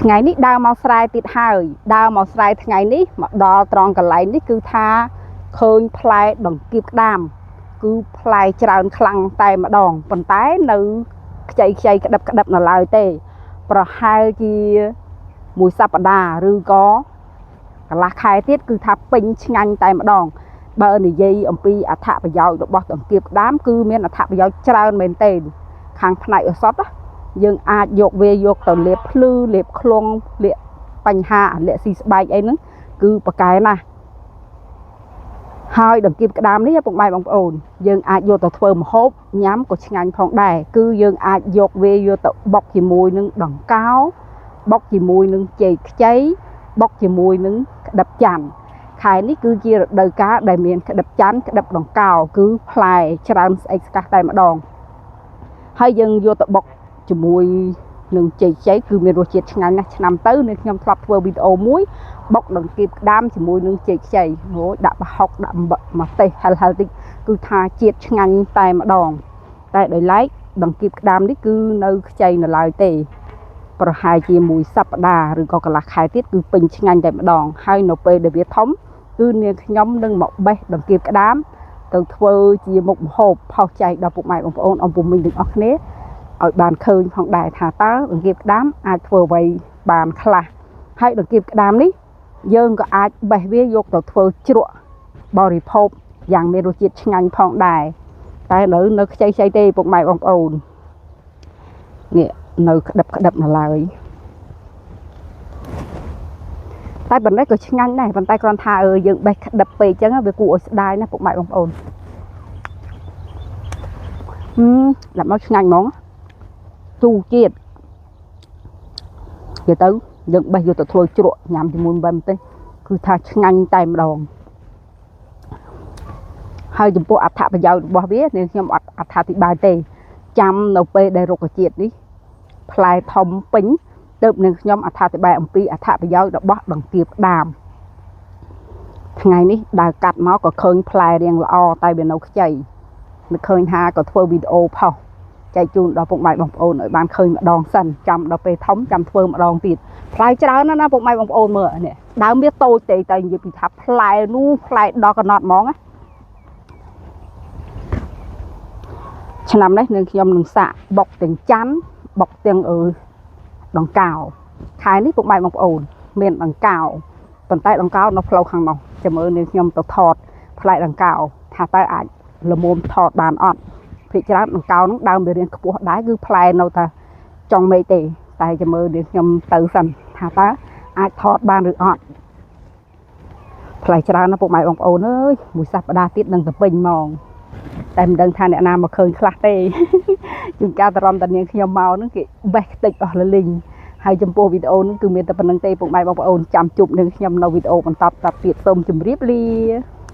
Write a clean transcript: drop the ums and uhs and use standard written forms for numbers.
ថ្ងៃនេះដើរមកស្រែទៀតហើយដើរមកស្រែថ្ងៃនេះមកដល់ត្រង់កន្លែងនេះគឺថាឃើញផ្លែដង្កៀបក្តាមគឺផ្លែច្រើនខ្លាំងតែម្ដងប៉ុន្តែនៅខ្ចីក្តឹបនៅឡើយទេប្រហែលជាមួយសប្តាហ៍ឬក៏កន្លះខែទៀតគឺថាពេញឆ្ងាញ់តែម្ដងបើនិយាយអំពីអត្ថប្រយោជន៍របស់ដង្កៀបក្តាមគឺមានអត្ថប្រយោជន៍ច្រើនមែនទែនខាងផ្នែកឱសថយើងអាចយកវាយកទៅលេបភ្លឺលេបខ្លងលាកបញ្ហាលាកស៊ីស្បែកអីហ្នឹងគឺប៉កែណាស់ហើយដង្កៀបក្តាមនេះពុកម៉ែបងប្អូនយើងអាចយកទៅធ្វើម្ហូបញ៉ាំក៏ឆ្ងាញ់ផងដែរគឺយើងអាចយកវាយកទៅបុកជាមួយនឹងដង្កោបុកជាមួយនឹងចេកខ្ចីបុកជាមួយនឹងក្តឹបច័ន្ទខែនេះគឺជារដូវកាលដែលមានក្តឹបច័ន្ទក្តឹបដង្កោគឺផ្លែច្រើនស្អិចស្កះតែម្ដងហើយយើងយកទៅបុកជាមួយនឹងចេកខ្ចីគឺមានរសជាតិឆ្ងាញ់ណាស់ឆ្នាំទៅនេះខ្ញុំធ្លាប់ធ្វើវីដេអូមួយបុកដង្កៀបក្តាមជាមួយនឹងចេកខ្ចីហូយដាក់ប្រហុកដាក់ម្ទេសហិលតិចគឺថាជាតិឆ្ងាញ់តែម្ដងតែដោយឡែកដង្កៀបក្តាមនេះគឺនៅខ្ចីនៅឡើយទេប្រហែលជាមួយសប្តាហ៍ឬក៏កន្លះខែទៀតគឺពេញឆ្ងាញ់តែម្ដងហើយនៅពេលដែលវាធំគឺនាងខ្ញុំនឹងមកបេះដង្កៀបក្តាមទៅធ្វើជាមុខម្ហូបផុសចែកដល់ពុកម៉ែបងប្អូនអ៊ំពុំមីងទាំងអស់គ្នាឲ្យបានឃើញផងដែរថាតើដង្កៀបក្តាមអាចធ្វើអ្វីបានខ្លះហើយដង្កៀបក្តាមនេះយើងក៏អាចបេះវាយកទៅធ្វើជ្រក់បរិភោគយ៉ាងមានរសជាតិឆ្ងាញ់ផងដែរតែនៅខ្ចីទេពុកម៉ែបងប្អូននេះនៅក្តឹបនៅឡើយតែប៉ុណ្ណេះក៏ឆ្ងាញ់ដែរប៉ុន្តែគ្រាន់ថាយើងបេះក្តឹបពេកអញ្ចឹងវាគួរឲ្យស្ដាយណាពុកម៉ែបងប្អូនដាក់មកឆ្ងាញ់ហ្មងជូរជាតិនិយាយទៅយើងបេះយកទៅធ្វើជ្រក់ញ៉ាំជាមួយម្ទេសគឺថាឆ្ងាញ់តែម្ដងហើយចំពោះអត្ថប្រយោជន៍របស់វានាងខ្ញុំអត់អត្ថាធិប្បាយទេចាំនៅពេលដែលរុក្ខជាតិនេះផ្លែធំពេញទើបនាងខ្ញុំអត្ថាធិប្បាយអំពីអត្ថប្រយោជន៍របស់ដង្កៀបក្តាមថ្ងៃនេះដើរកាត់មកក៏ឃើញផ្លែរៀងល្អតែវានៅខ្ចីនឹកឃើញថាក៏ធ្វើវីដេអូផុសចែកជូនដល់ពុកម៉ែបងប្អូនឲ្យបានឃើញម្ដងសិនចាំដល់ពេលធំចាំធ្វើម្ដងទៀតផ្លែច្រើនណាស់ពុកម៉ែបងប្អូនមើលនេះដើមវាតូចទេតែនិយាយពីថាផ្លែនោះផ្លែដល់កណត់ហ្មងណាឆ្នាំនេះនឹងខ្ញុំនឹងសាកបុកទាំងច័ន្ទបុកទាំងដង្កោខែនេះពុកម៉ែបងប្អូនមានដង្កោប៉ុន្តែដង្កោនៅផ្លូវខាងនោះចាំមើលនាងខ្ញុំទៅថតផ្លែដង្កោថាតើអាចល្មមថតបានអត់ភាគច្រើនដង្កោនោះដើមវារៀងខ្ពស់ដែរគឺផ្លែនៅតែចុងមេឃទេតែចាំមើលនាងខ្ញុំទៅសិនថាតើអាចថតបានឬអត់ផ្លែច្រើនណាស់ពុកម៉ែបងប្អូនអើយមួយសប្តាហ៍ទៀតនឹងទៅពេញហ្មងតែមិនដឹងថាអ្នកណាមកឃើញខ្លះទេជួនកាលតរំតានាងខ្ញុំមកហ្នឹងគេបេះខ្ទេចអស់លលីងហើយចំពោះវីដេអូនេះគឺមានតែប៉ុណ្្នឹងទេពុកម៉ែបងប្អូនចាំជួបនឹងខ្ញុំនៅវីដេអូបន្តទៀតសូមជម្រាបលា